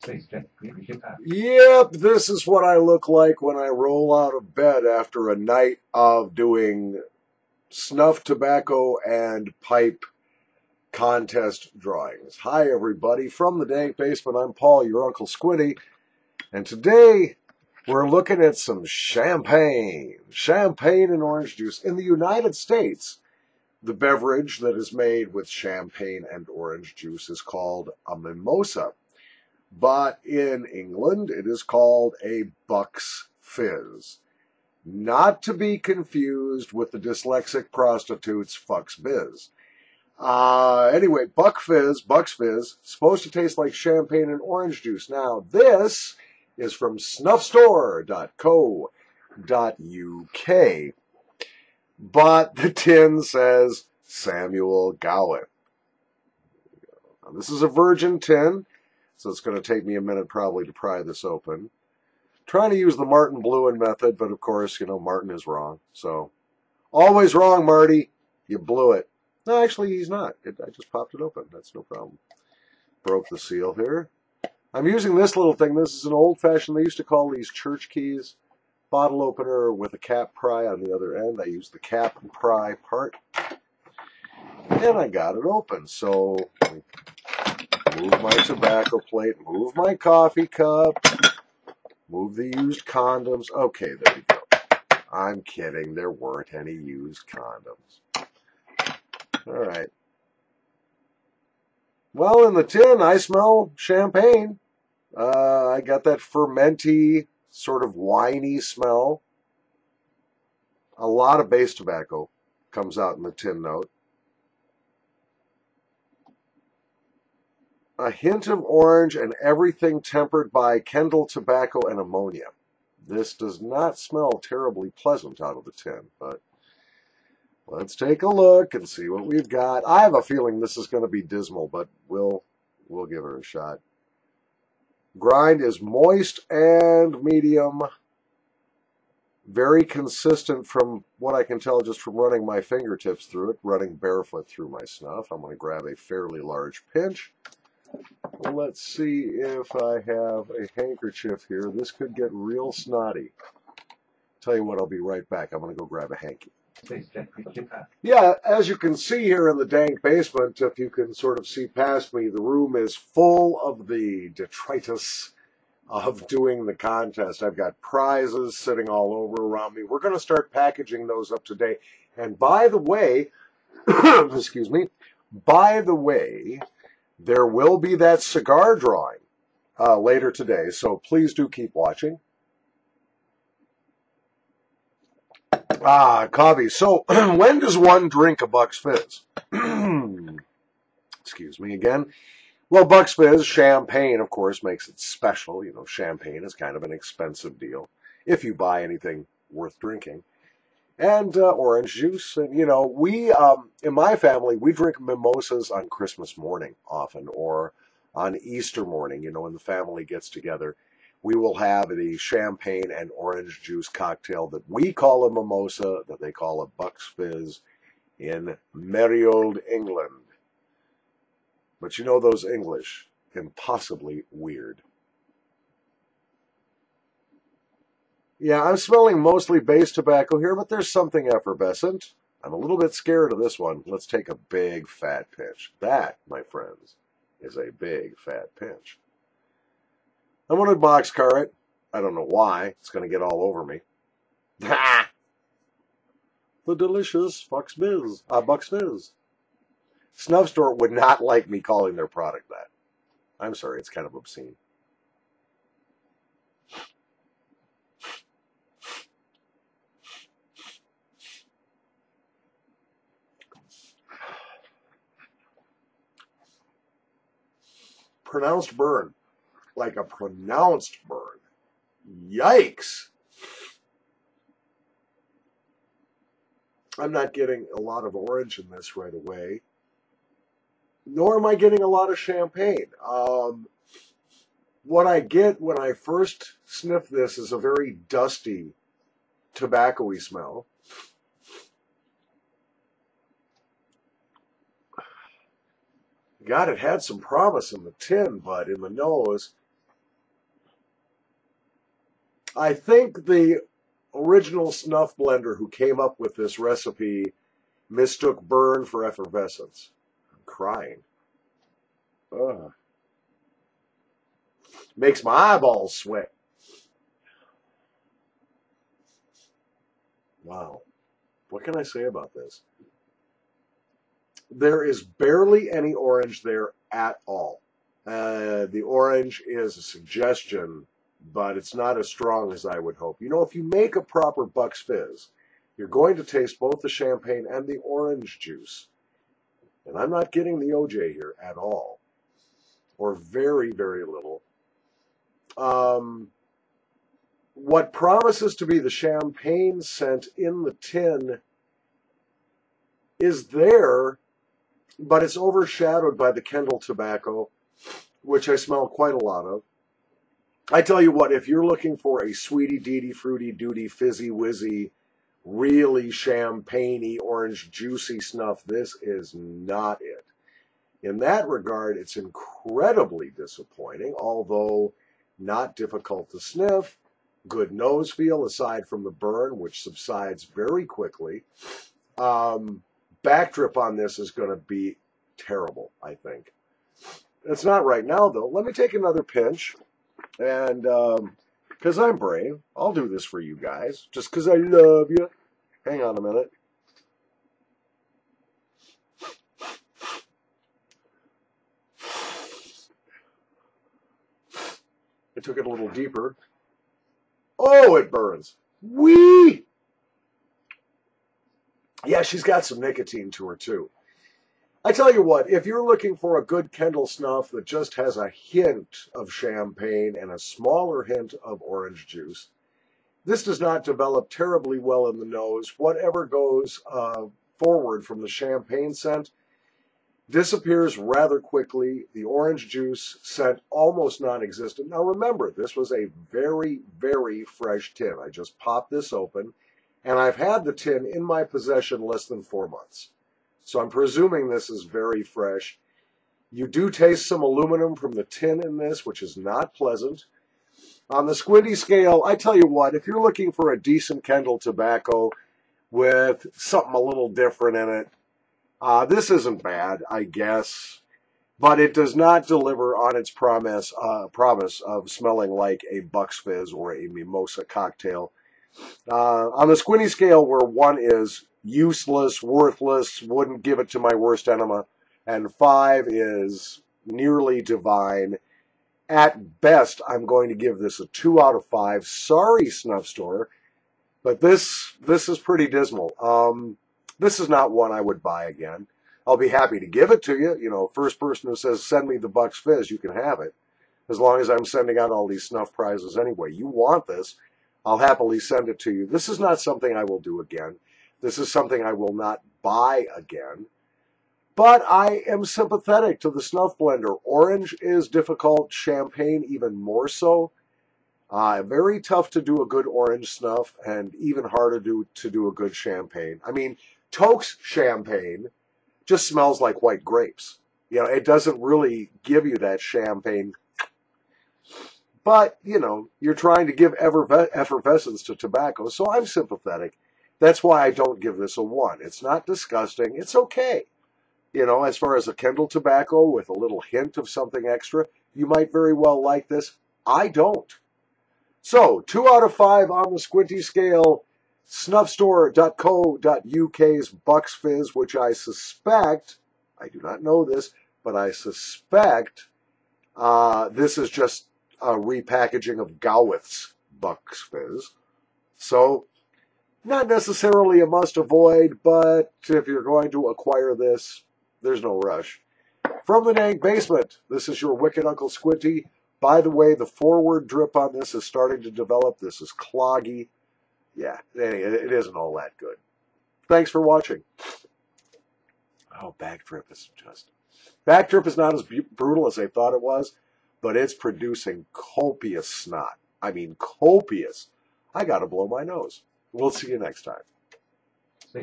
Yep, this is what I look like when I roll out of bed after a night of doing snuff, tobacco, and pipe contest drawings. Hi, everybody. From the Dank Basement, I'm Paul, your Uncle Squiddy, and today we're looking at some champagne. Champagne and orange juice. In the United States, the beverage that is made with champagne and orange juice is called a mimosa. But in England, it is called a Buck's Fizz. Not to be confused with the dyslexic prostitute's Fuck's Biz. Anyway, Buck's Fizz, supposed to taste like champagne and orange juice. Now, this is from Snuffstore.co.uk. But the tin says Samuel Gowan. Now, this is a virgin tin, so it's going to take me a minute probably to pry this open. Trying to use the Martin Bluen method, but of course, Martin is wrong. So, always wrong, Marty. You blew it. No, actually, he's not. I just popped it open. That's no problem. Broke the seal here. I'm using this little thing. This is an old-fashioned, they used to call these church keys. Bottle opener with a cap pry on the other end. I used the cap and pry part. And I got it open. So, move my tobacco plate, move my coffee cup, move the used condoms. Okay, there we go. I'm kidding. There weren't any used condoms. All right. Well, in the tin, I smell champagne. I got that fermenty, sort of winey smell. A lot of base tobacco comes out in the tin note. A hint of orange and everything tempered by Kendall tobacco and ammonia. This does not smell terribly pleasant out of the tin, but let's take a look and see what we've got. I have a feeling this is going to be dismal, but we'll give her a shot. Grind is moist and medium. Very consistent from what I can tell just from running my fingertips through it, running barefoot through my snuff. I'm going to grab a fairly large pinch. Let's see if I have a handkerchief here. This could get real snotty. Tell you what, I'll be right back. I'm going to go grab a hanky. Yeah, as you can see here in the dank basement, if you can sort of see past me, the room is full of the detritus of doing the contest. I've got prizes sitting all over around me. We're going to start packaging those up today. And by the way, excuse me, there will be that cigar drawing later today, so please do keep watching. Coffee. So, when does one drink a Buck's Fizz? Excuse me again. Well, Buck's Fizz, champagne, of course, makes it special. Champagne is kind of an expensive deal if you buy anything worth drinking. And orange juice. And, we, in my family, we drink mimosas on Christmas morning often, or on Easter morning, when the family gets together. We will have the champagne and orange juice cocktail that we call a mimosa, that they call a Buck's Fizz in merry old England. But those English, impossibly weird. Yeah, I'm smelling mostly base tobacco here, but there's something effervescent. I'm a little bit scared of this one. Let's take a big fat pinch. That, my friends, is a big fat pinch. I'm going to boxcar it. I don't know why. It's going to get all over me. The delicious Buck's Fizz. Snuffstore would not like me calling their product that. I'm sorry, it's kind of obscene. Pronounced burn. Like a pronounced burn. Yikes! I'm not getting a lot of orange in this right away. Nor am I getting a lot of champagne. What I get when I first sniff this is a very dusty, tobacco-y smell. God, it had some promise in the tin, but in the nose, I think the original Snuff blender who came up with this recipe mistook burn for effervescence. I'm crying. Ugh. Makes my eyeballs sweat. Wow. What can I say about this? There is barely any orange there at all. The orange is a suggestion, but it's not as strong as I would hope. You know, if you make a proper Buck's Fizz, you're going to taste both the champagne and the orange juice. And I'm not getting the OJ here at all. Or very, very little. What promises to be the champagne scent in the tin is there, but it's overshadowed by the Kendall tobacco, which I smell quite a lot of. I tell you what, if you're looking for a sweetie, deety, fruity, duty, fizzy, whizzy, really champagne-y, orange, juicy snuff, this is not it. In that regard, it's incredibly disappointing, although not difficult to sniff. Good nose feel, aside from the burn, which subsides very quickly. Backdrip on this is going to be terrible, I think. It's not right now, though. Let me take another pinch. And because I'm brave, I'll do this for you guys. Just because I love you. Hang on a minute. I took it a little deeper. Oh, it burns. Whee! Yeah, she's got some nicotine to her, too. I tell you what, if you're looking for a good Kendall snuff that just has a hint of champagne and a smaller hint of orange juice, this does not develop terribly well in the nose. Whatever goes forward from the champagne scent disappears rather quickly. The orange juice scent almost non-existent. Now remember, this was a very, very fresh tin. I just popped this open, and I've had the tin in my possession less than 4 months. So I'm presuming this is very fresh. You do taste some aluminum from the tin in this, which is not pleasant. On the squinty scale, I tell you what, if you're looking for a decent Kendall tobacco with something a little different in it, this isn't bad, I guess. But it does not deliver on its promise of smelling like a Buck's Fizz or a mimosa cocktail. On the squinty scale, where 1 is useless, worthless, wouldn't give it to my worst enema, and 5 is nearly divine, at best, I'm going to give this a 2 out of 5. Sorry, Snuffstore, but this is pretty dismal. This is not one I would buy again. I'll be happy to give it to you. You know, first person who says, send me the Buck's Fizz, you can have it. As long as I'm sending out all these snuff prizes anyway. You want this, I'll happily send it to you. This is not something I will do again. This is something I will not buy again. But I am sympathetic to the snuff blender. Orange is difficult, champagne even more so. Very tough to do a good orange snuff, and even harder to do a good champagne. I mean, Toke's champagne just smells like white grapes. You know, it doesn't really give you that champagne. But, you know, you're trying to give effervescence to tobacco, so I'm sympathetic. That's why I don't give this a 1. It's not disgusting. It's okay. You know, as far as a Kendall tobacco with a little hint of something extra, you might very well like this. I don't. So, 2 out of 5 on the squinty scale. Snuffstore.co.uk's Buck's Fizz, which I suspect, I do not know this, but I suspect this is just a repackaging of Gowith's Buck's Fizz. So, not necessarily a must avoid, but if you're going to acquire this, there's no rush. From the Dank Basement, this is your Wicked Uncle Squinty. By the way, the forward drip on this is starting to develop. This is cloggy. Yeah, it isn't all that good. Thanks for watching. Oh, backdrip is just... Backdrip is not as brutal as I thought it was, but it's producing copious snot. I mean, copious. I gotta blow my nose. We'll see you next time.